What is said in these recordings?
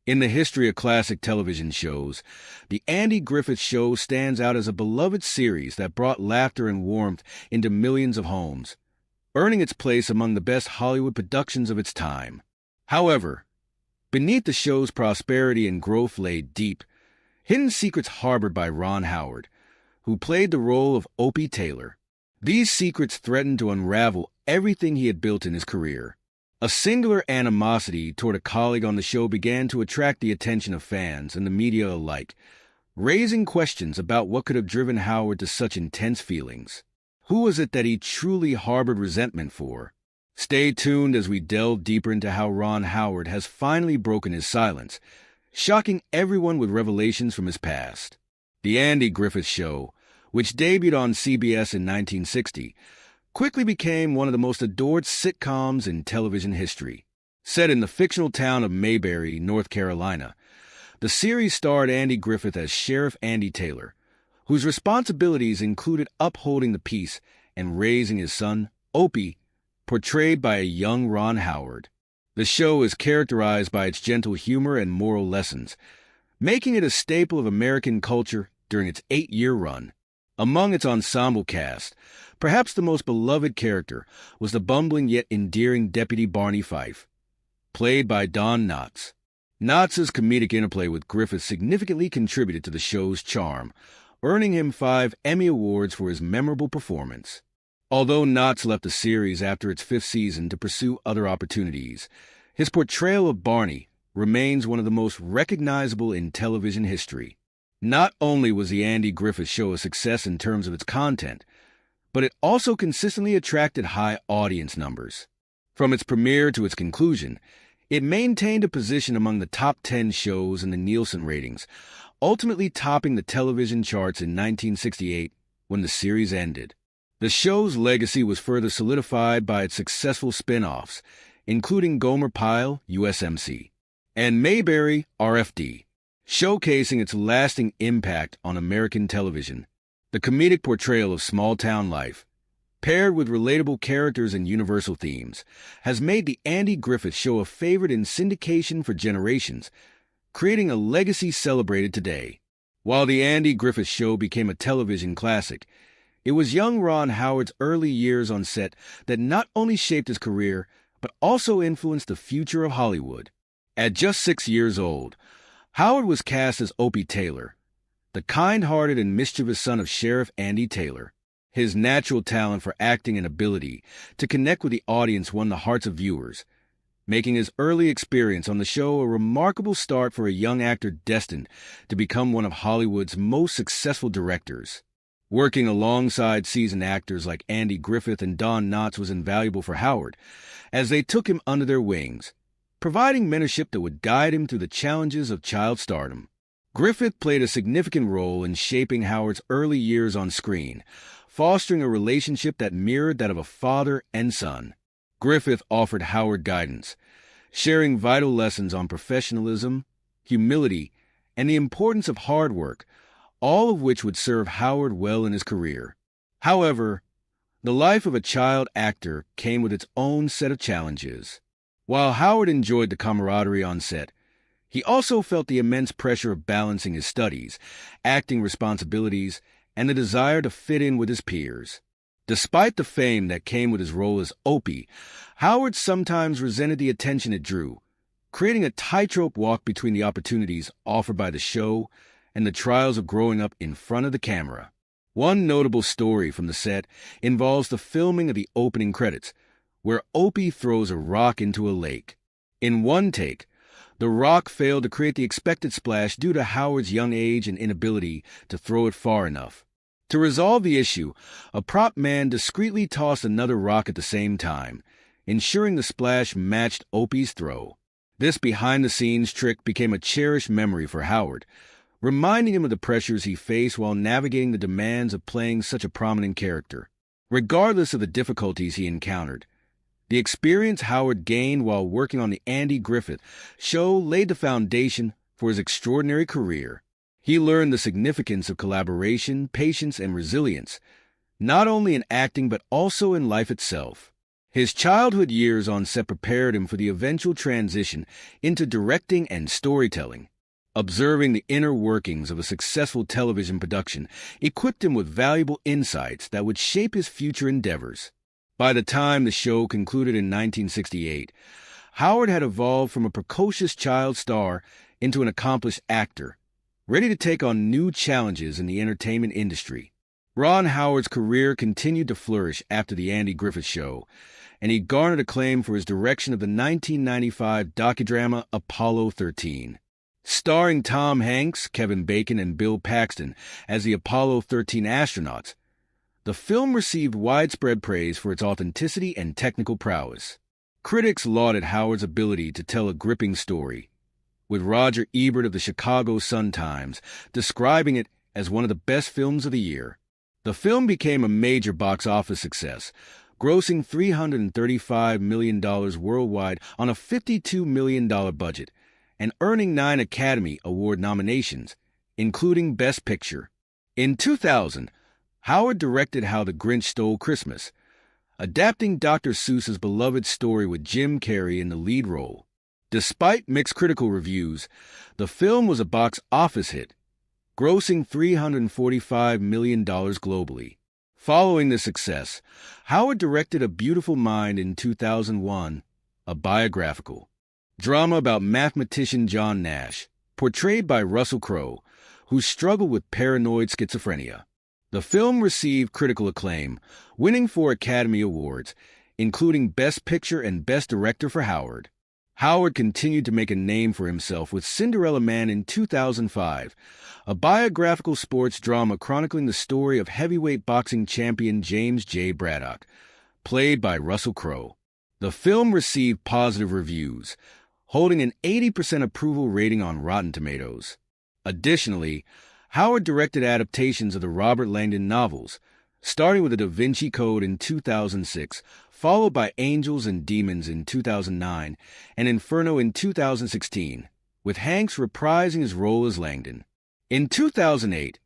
In the history of classic television shows, The Andy Griffith Show stands out as a beloved series that brought laughter and warmth into millions of homes, earning its place among the best Hollywood productions of its time. However, beneath the show's prosperity and growth lay deep, hidden secrets harbored by Ron Howard, who played the role of Opie Taylor. These secrets threatened to unravel everything he had built in his career. A singular animosity toward a colleague on the show began to attract the attention of fans and the media alike, raising questions about what could have driven Howard to such intense feelings. Who was it that he truly harbored resentment for? Stay tuned as we delve deeper into how Ron Howard has finally broken his silence, shocking everyone with revelations from his past. The Andy Griffith Show, which debuted on CBS in 1960, quickly became one of the most adored sitcoms in television history. Set in the fictional town of Mayberry, North Carolina, the series starred Andy Griffith as Sheriff Andy Taylor, whose responsibilities included upholding the peace and raising his son, Opie, portrayed by a young Ron Howard. The show is characterized by its gentle humor and moral lessons, making it a staple of American culture during its 8-year run. Among its ensemble cast, perhaps the most beloved character was the bumbling yet endearing Deputy Barney Fife, played by Don Knotts. Knotts' comedic interplay with Griffith significantly contributed to the show's charm, earning him 5 Emmy Awards for his memorable performance. Although Knotts left the series after its 5th season to pursue other opportunities, his portrayal of Barney remains one of the most recognizable in television history. Not only was the Andy Griffith Show a success in terms of its content, but it also consistently attracted high audience numbers. From its premiere to its conclusion, it maintained a position among the top 10 shows in the Nielsen ratings, ultimately topping the television charts in 1968 when the series ended. The show's legacy was further solidified by its successful spin-offs, including Gomer Pyle, USMC, and Mayberry, RFD, showcasing its lasting impact on American television. The comedic portrayal of small-town life, paired with relatable characters and universal themes, has made The Andy Griffith Show a favorite in syndication for generations, creating a legacy celebrated today. While The Andy Griffith Show became a television classic, it was young Ron Howard's early years on set that not only shaped his career, but also influenced the future of Hollywood. At just 6 years old, Howard was cast as Opie Taylor, the kind-hearted and mischievous son of Sheriff Andy Taylor. His natural talent for acting and ability to connect with the audience won the hearts of viewers, making his early experience on the show a remarkable start for a young actor destined to become one of Hollywood's most successful directors. Working alongside seasoned actors like Andy Griffith and Don Knotts was invaluable for Howard, as they took him under their wings, providing mentorship that would guide him through the challenges of child stardom. Griffith played a significant role in shaping Howard's early years on screen, fostering a relationship that mirrored that of a father and son. Griffith offered Howard guidance, sharing vital lessons on professionalism, humility, and the importance of hard work, all of which would serve Howard well in his career. However, the life of a child actor came with its own set of challenges. While Howard enjoyed the camaraderie on set, he also felt the immense pressure of balancing his studies, acting responsibilities, and the desire to fit in with his peers. Despite the fame that came with his role as Opie, Howard sometimes resented the attention it drew, creating a tightrope walk between the opportunities offered by the show and the trials of growing up in front of the camera. One notable story from the set involves the filming of the opening credits, where Opie throws a rock into a lake. In one take, the rock failed to create the expected splash due to Howard's young age and inability to throw it far enough. To resolve the issue, a prop man discreetly tossed another rock at the same time, ensuring the splash matched Opie's throw. This behind-the-scenes trick became a cherished memory for Howard, reminding him of the pressures he faced while navigating the demands of playing such a prominent character. Regardless of the difficulties he encountered, the experience Howard gained while working on The Andy Griffith Show laid the foundation for his extraordinary career. He learned the significance of collaboration, patience, and resilience, not only in acting but also in life itself. His childhood years on set prepared him for the eventual transition into directing and storytelling. Observing the inner workings of a successful television production equipped him with valuable insights that would shape his future endeavors. By the time the show concluded in 1968, Howard had evolved from a precocious child star into an accomplished actor, ready to take on new challenges in the entertainment industry. Ron Howard's career continued to flourish after The Andy Griffith Show, and he garnered acclaim for his direction of the 1995 docudrama Apollo 13. Starring Tom Hanks, Kevin Bacon, and Bill Paxton as the Apollo 13 astronauts, the film received widespread praise for its authenticity and technical prowess. Critics lauded Howard's ability to tell a gripping story, with Roger Ebert of the Chicago Sun-Times describing it as one of the best films of the year. The film became a major box office success, grossing $335 million worldwide on a $52 million budget, and earning 9 Academy Award nominations, including Best Picture. In 2000, Howard directed How the Grinch Stole Christmas, adapting Dr. Seuss's beloved story with Jim Carrey in the lead role. Despite mixed critical reviews, the film was a box office hit, grossing $345 million globally. Following this success, Howard directed A Beautiful Mind in 2001, a biographical drama about mathematician John Nash, portrayed by Russell Crowe, who struggled with paranoid schizophrenia. The film received critical acclaim, winning 4 Academy Awards, including Best Picture and Best Director for Howard. Howard continued to make a name for himself with Cinderella Man in 2005, a biographical sports drama chronicling the story of heavyweight boxing champion James J. Braddock, played by Russell Crowe. The film received positive reviews, holding an 80% approval rating on Rotten Tomatoes. Additionally, Howard directed adaptations of the Robert Langdon novels, starting with The Da Vinci Code in 2006, followed by Angels and Demons in 2009, and Inferno in 2016, with Hanks reprising his role as Langdon. In 2008,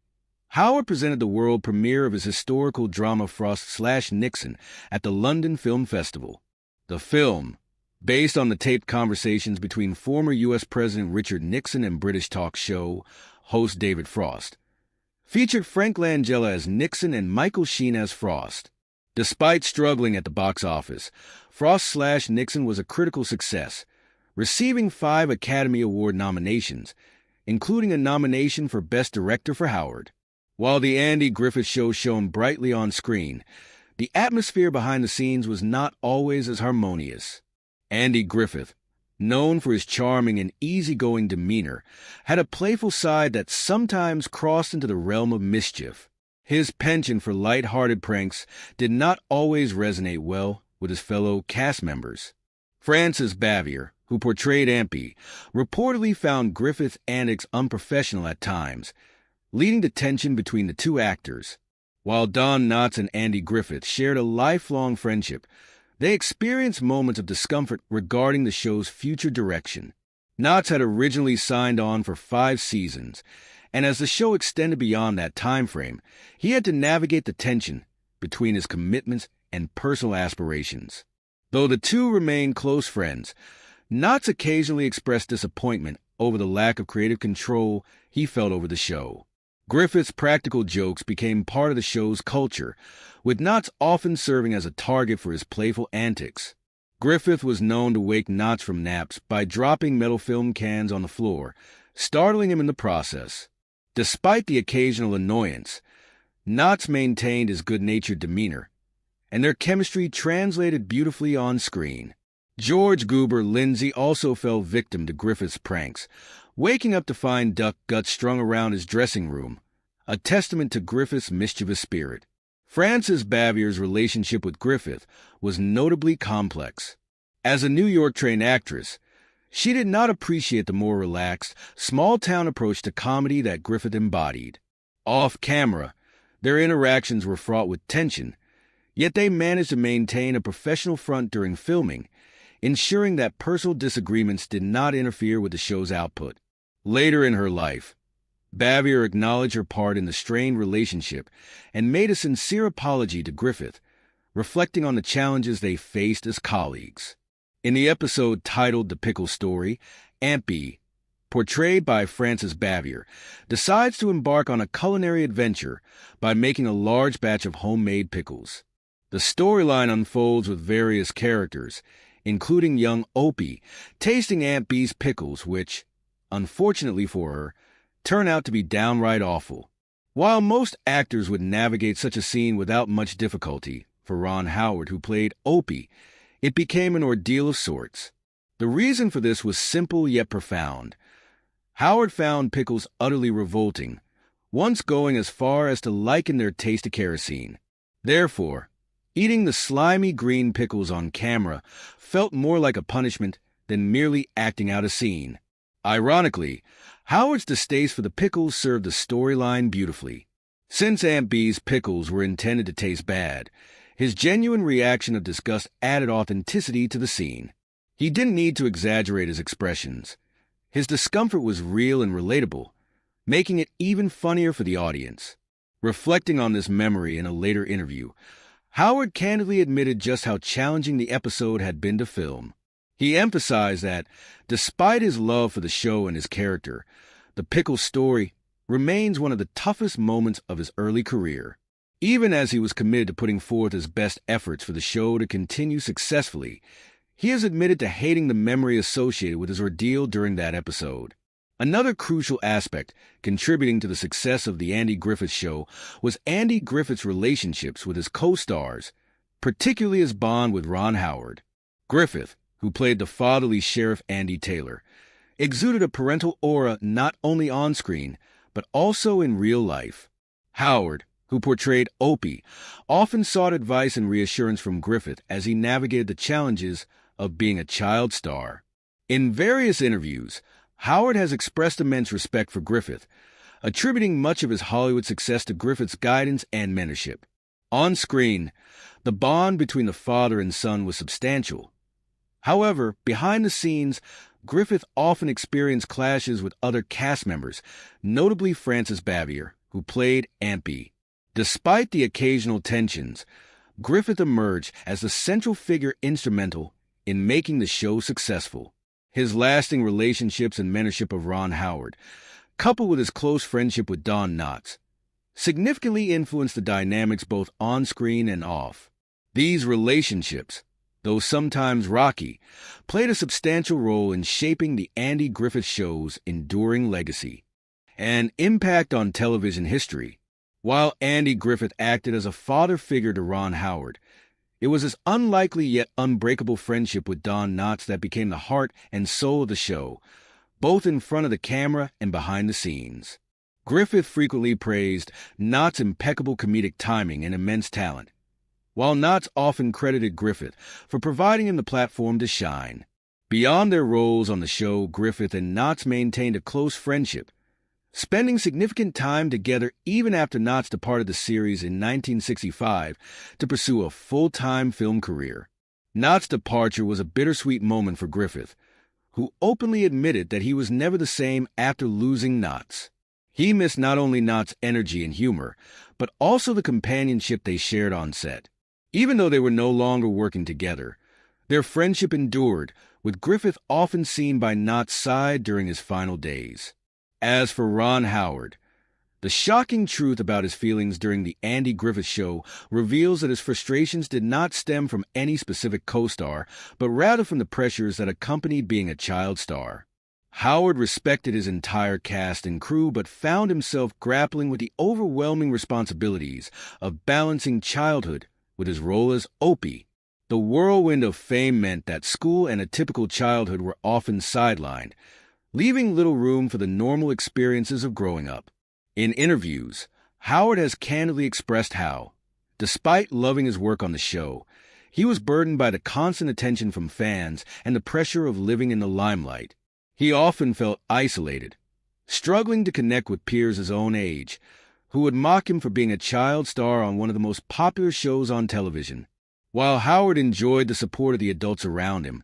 Howard presented the world premiere of his historical drama Frost/Nixon at the London Film Festival. The film, based on the taped conversations between former U.S. President Richard Nixon and British talk show host David Frost, featured Frank Langella as Nixon and Michael Sheen as Frost. Despite struggling at the box office, Frost/Nixon was a critical success, receiving 5 Academy Award nominations, including a nomination for Best Director for Howard. While The Andy Griffith Show shone brightly on screen, the atmosphere behind the scenes was not always as harmonious. Andy Griffith, known for his charming and easygoing demeanor, had a playful side that sometimes crossed into the realm of mischief. His penchant for light-hearted pranks did not always resonate well with his fellow cast members. Frances Bavier, who portrayed Ampy, reportedly found Griffith's antics unprofessional at times, leading to tension between the two actors. While Don Knotts and Andy Griffith shared a lifelong friendship, they experienced moments of discomfort regarding the show's future direction. Knotts had originally signed on for 5 seasons, and as the show extended beyond that time frame, he had to navigate the tension between his commitments and personal aspirations. Though the two remained close friends, Knotts occasionally expressed disappointment over the lack of creative control he felt over the show. Griffith's practical jokes became part of the show's culture, with Knotts often serving as a target for his playful antics. Griffith was known to wake Knotts from naps by dropping metal film cans on the floor, startling him in the process. Despite the occasional annoyance, Knotts maintained his good-natured demeanor, and their chemistry translated beautifully on screen. George Goober Lindsay also fell victim to Griffith's pranks, waking up to find duck guts strung around his dressing room, a testament to Griffith's mischievous spirit. Frances Bavier's relationship with Griffith was notably complex. As a New York-trained actress, she did not appreciate the more relaxed, small-town approach to comedy that Griffith embodied. Off-camera, their interactions were fraught with tension, yet they managed to maintain a professional front during filming, ensuring that personal disagreements did not interfere with the show's output. Later in her life, Bavier acknowledged her part in the strained relationship and made a sincere apology to Griffith, reflecting on the challenges they faced as colleagues. In the episode titled The Pickle Story, Aunt Bee, portrayed by Frances Bavier, decides to embark on a culinary adventure by making a large batch of homemade pickles. The storyline unfolds with various characters, including young Opie, tasting Aunt Bee's pickles, which, unfortunately for her, turn out to be downright awful. While most actors would navigate such a scene without much difficulty, for Ron Howard, who played Opie, it became an ordeal of sorts. The reason for this was simple yet profound. Howard found pickles utterly revolting, once going as far as to liken their taste to kerosene. Therefore, eating the slimy green pickles on camera felt more like a punishment than merely acting out a scene. Ironically, Howard's distaste for the pickles served the storyline beautifully. Since Aunt Bee's pickles were intended to taste bad, his genuine reaction of disgust added authenticity to the scene. He didn't need to exaggerate his expressions. His discomfort was real and relatable, making it even funnier for the audience. Reflecting on this memory in a later interview, Howard candidly admitted just how challenging the episode had been to film. He emphasized that, despite his love for the show and his character, the pickle story remains one of the toughest moments of his early career. Even as he was committed to putting forth his best efforts for the show to continue successfully, he has admitted to hating the memory associated with his ordeal during that episode. Another crucial aspect contributing to the success of The Andy Griffith Show was Andy Griffith's relationships with his co-stars, particularly his bond with Ron Howard. Griffith, who played the fatherly Sheriff Andy Taylor, exuded a parental aura not only on screen, but also in real life. Howard, who portrayed Opie, often sought advice and reassurance from Griffith as he navigated the challenges of being a child star. In various interviews, Howard has expressed immense respect for Griffith, attributing much of his Hollywood success to Griffith's guidance and mentorship. On screen, the bond between the father and son was substantial. However, behind the scenes, Griffith often experienced clashes with other cast members, notably Frances Bavier, who played Aunt Bee. Despite the occasional tensions, Griffith emerged as the central figure instrumental in making the show successful. His lasting relationships and mentorship of Ron Howard, coupled with his close friendship with Don Knotts, significantly influenced the dynamics both on screen and off. These relationships, though sometimes rocky, played a substantial role in shaping the Andy Griffith Show's enduring legacy and impact on television history. While Andy Griffith acted as a father figure to Ron Howard, it was his unlikely yet unbreakable friendship with Don Knotts that became the heart and soul of the show, both in front of the camera and behind the scenes. Griffith frequently praised Knotts' impeccable comedic timing and immense talent, while Knotts often credited Griffith for providing him the platform to shine. Beyond their roles on the show, Griffith and Knotts maintained a close friendship, spending significant time together even after Knotts departed the series in 1965 to pursue a full-time film career. Knotts' departure was a bittersweet moment for Griffith, who openly admitted that he was never the same after losing Knotts. He missed not only Knotts' energy and humor, but also the companionship they shared on set. Even though they were no longer working together, their friendship endured, with Griffith often seen by Knotts' side during his final days. As for Ron Howard, the shocking truth about his feelings during the Andy Griffith Show reveals that his frustrations did not stem from any specific co-star, but rather from the pressures that accompanied being a child star. Howard respected his entire cast and crew, but found himself grappling with the overwhelming responsibilities of balancing childhood with his role as Opie. The whirlwind of fame meant that school and a typical childhood were often sidelined, leaving little room for the normal experiences of growing up. In interviews, Howard has candidly expressed how, despite loving his work on the show, he was burdened by the constant attention from fans and the pressure of living in the limelight. He often felt isolated, struggling to connect with peers his own age, who would mock him for being a child star on one of the most popular shows on television. While Howard enjoyed the support of the adults around him,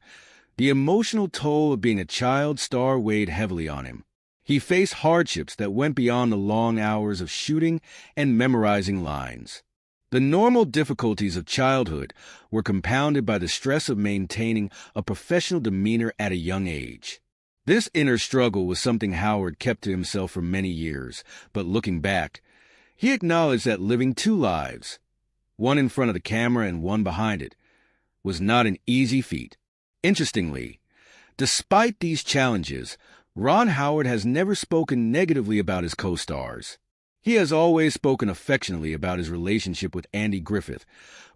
the emotional toll of being a child star weighed heavily on him. He faced hardships that went beyond the long hours of shooting and memorizing lines. The normal difficulties of childhood were compounded by the stress of maintaining a professional demeanor at a young age. This inner struggle was something Howard kept to himself for many years, but looking back, he acknowledged that living two lives, one in front of the camera and one behind it, was not an easy feat. Interestingly, despite these challenges, Ron Howard has never spoken negatively about his co-stars. He has always spoken affectionately about his relationship with Andy Griffith,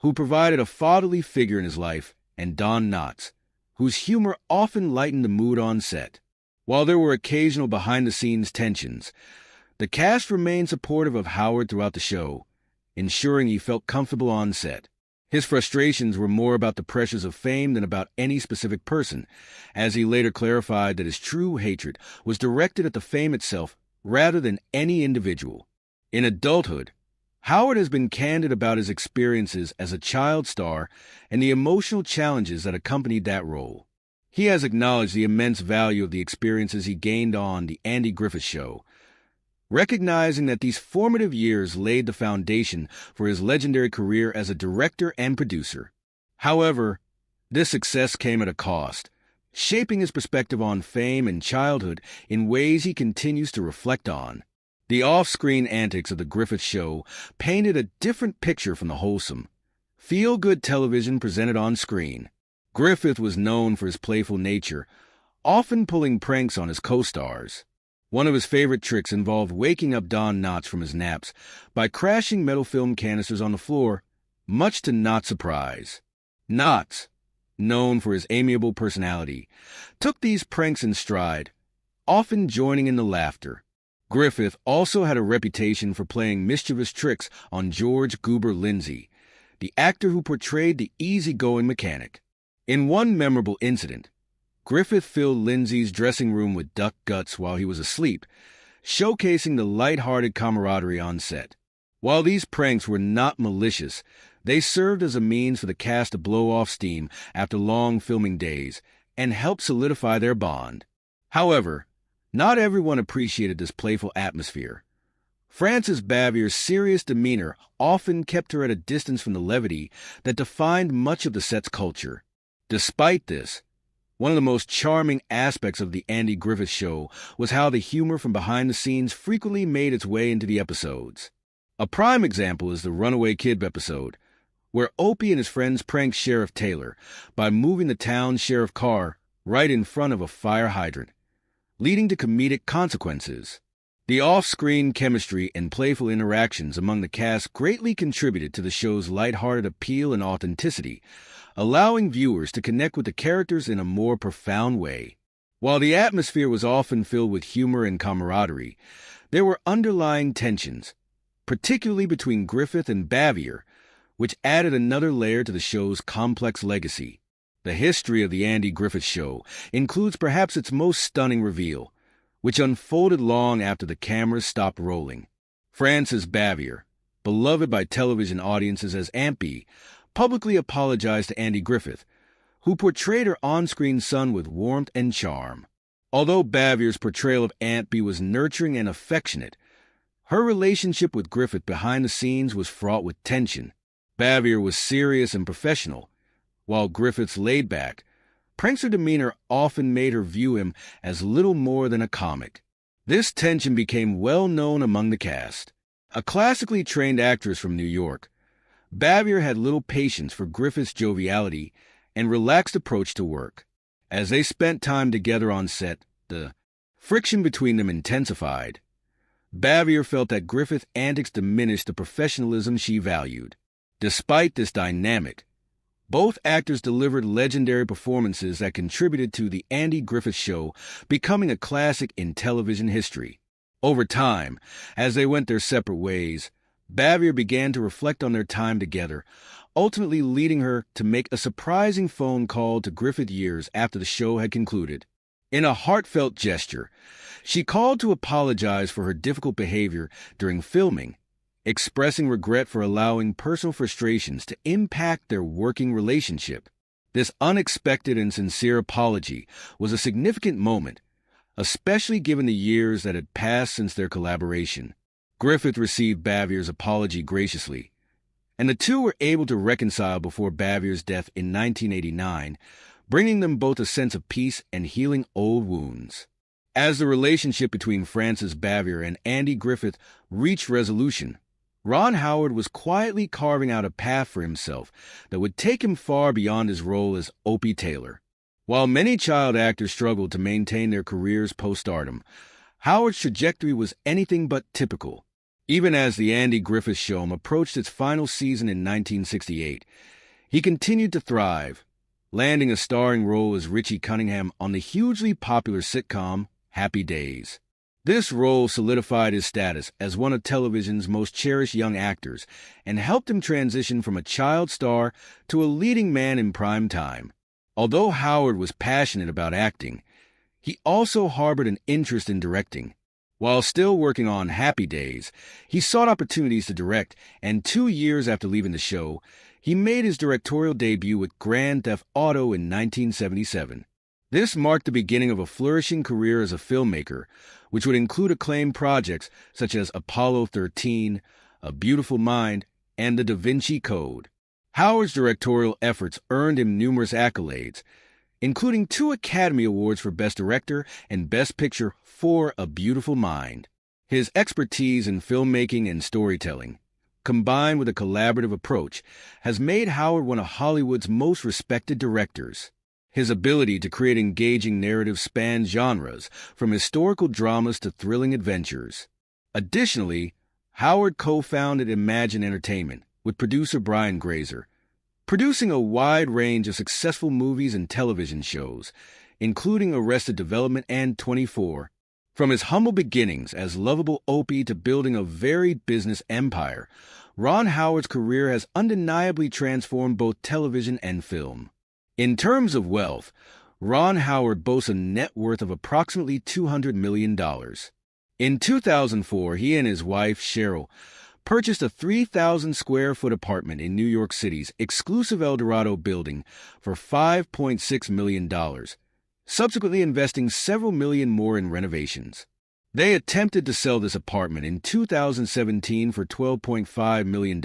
who provided a fatherly figure in his life, and Don Knotts, whose humor often lightened the mood on set. While there were occasional behind-the-scenes tensions, the cast remained supportive of Howard throughout the show, ensuring he felt comfortable on set. His frustrations were more about the pressures of fame than about any specific person, as he later clarified that his true hatred was directed at the fame itself rather than any individual. In adulthood, Howard has been candid about his experiences as a child star and the emotional challenges that accompanied that role. He has acknowledged the immense value of the experiences he gained on The Andy Griffith Show, recognizing that these formative years laid the foundation for his legendary career as a director and producer. However, this success came at a cost, shaping his perspective on fame and childhood in ways he continues to reflect on. The off-screen antics of the Griffith Show painted a different picture from the wholesome, feel-good television presented on screen. Griffith was known for his playful nature, often pulling pranks on his co-stars. One of his favorite tricks involved waking up Don Knotts from his naps by crashing metal film canisters on the floor, much to Knotts' surprise. Knotts, known for his amiable personality, took these pranks in stride, often joining in the laughter. Griffith also had a reputation for playing mischievous tricks on George Goober Lindsay, the actor who portrayed the easygoing mechanic. In one memorable incident, Griffith filled Lindsay's dressing room with duck guts while he was asleep, showcasing the light-hearted camaraderie on set. While these pranks were not malicious, they served as a means for the cast to blow off steam after long filming days and help solidify their bond. However, not everyone appreciated this playful atmosphere. Frances Bavier's serious demeanor often kept her at a distance from the levity that defined much of the set's culture. Despite this, one of the most charming aspects of The Andy Griffith Show was how the humor from behind the scenes frequently made its way into the episodes. A prime example is the Runaway Kid episode, where Opie and his friends prank Sheriff Taylor by moving the town's sheriff car right in front of a fire hydrant, leading to comedic consequences. The off-screen chemistry and playful interactions among the cast greatly contributed to the show's lighthearted appeal and authenticity, allowing viewers to connect with the characters in a more profound way. While the atmosphere was often filled with humor and camaraderie, there were underlying tensions, particularly between Griffith and Bavier, which added another layer to the show's complex legacy. The history of The Andy Griffith Show includes perhaps its most stunning reveal, which unfolded long after the cameras stopped rolling. Frances Bavier, beloved by television audiences as Aunt Bee, publicly apologized to Andy Griffith, who portrayed her on-screen son with warmth and charm. Although Bavier's portrayal of Aunt Bee was nurturing and affectionate, her relationship with Griffith behind the scenes was fraught with tension. Bavier was serious and professional, while Griffith's laid-back, prankster demeanor often made her view him as little more than a comic. This tension became well known among the cast. A classically trained actress from New York, Bavier had little patience for Griffith's joviality and relaxed approach to work. As they spent time together on set, the friction between them intensified. Bavier felt that Griffith's antics diminished the professionalism she valued. Despite this dynamic, both actors delivered legendary performances that contributed to The Andy Griffith Show becoming a classic in television history. Over time, as they went their separate ways, Bavier began to reflect on their time together, ultimately leading her to make a surprising phone call to Griffith years after the show had concluded. In a heartfelt gesture, she called to apologize for her difficult behavior during filming, expressing regret for allowing personal frustrations to impact their working relationship. This unexpected and sincere apology was a significant moment, especially given the years that had passed since their collaboration. Griffith received Bavier's apology graciously, and the two were able to reconcile before Bavier's death in 1989, bringing them both a sense of peace and healing old wounds. As the relationship between Frances Bavier and Andy Griffith reached resolution, Ron Howard was quietly carving out a path for himself that would take him far beyond his role as Opie Taylor. While many child actors struggled to maintain their careers post-stardom, Howard's trajectory was anything but typical. Even as The Andy Griffith Show approached its final season in 1968, he continued to thrive, landing a starring role as Richie Cunningham on the hugely popular sitcom Happy Days. This role solidified his status as one of television's most cherished young actors and helped him transition from a child star to a leading man in prime time. Although Howard was passionate about acting, he also harbored an interest in directing. While still working on Happy Days, he sought opportunities to direct, and 2 years after leaving the show, he made his directorial debut with Grand Theft Auto in 1977. This marked the beginning of a flourishing career as a filmmaker, which would include acclaimed projects such as Apollo 13, A Beautiful Mind, and The Da Vinci Code. Howard's directorial efforts earned him numerous accolades, including 2 Academy Awards for Best Director and Best Picture for A Beautiful Mind. His expertise in filmmaking and storytelling, combined with a collaborative approach, has made Howard one of Hollywood's most respected directors. His ability to create engaging narratives spans genres, from historical dramas to thrilling adventures. Additionally, Howard co-founded Imagine Entertainment with producer Brian Grazer, producing a wide range of successful movies and television shows, including Arrested Development and 24. From his humble beginnings as lovable Opie to building a varied business empire, Ron Howard's career has undeniably transformed both television and film. In terms of wealth, Ron Howard boasts a net worth of approximately $200 million. In 2004, he and his wife, Cheryl, purchased a 3,000-square-foot apartment in New York City's exclusive El Dorado building for $5.6 million, subsequently investing several million more in renovations. They attempted to sell this apartment in 2017 for $12.5 million,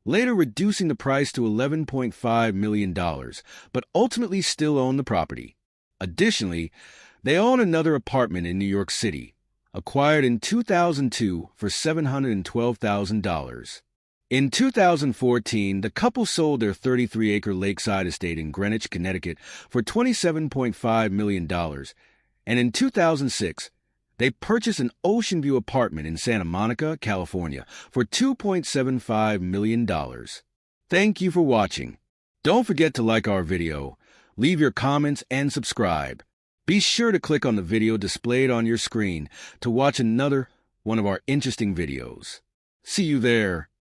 later reducing the price to $11.5 million, but ultimately still own the property. Additionally, they own another apartment in New York City, acquired in 2002 for $712,000. In 2014, the couple sold their 33-acre lakeside estate in Greenwich, Connecticut for $27.5 million, and in 2006, they purchased an ocean view apartment in Santa Monica, California for $2.75 million. Thank you for watching. Don't forget to like our video, leave your comments, and subscribe. Be sure to click on the video displayed on your screen to watch another one of our interesting videos. See you there.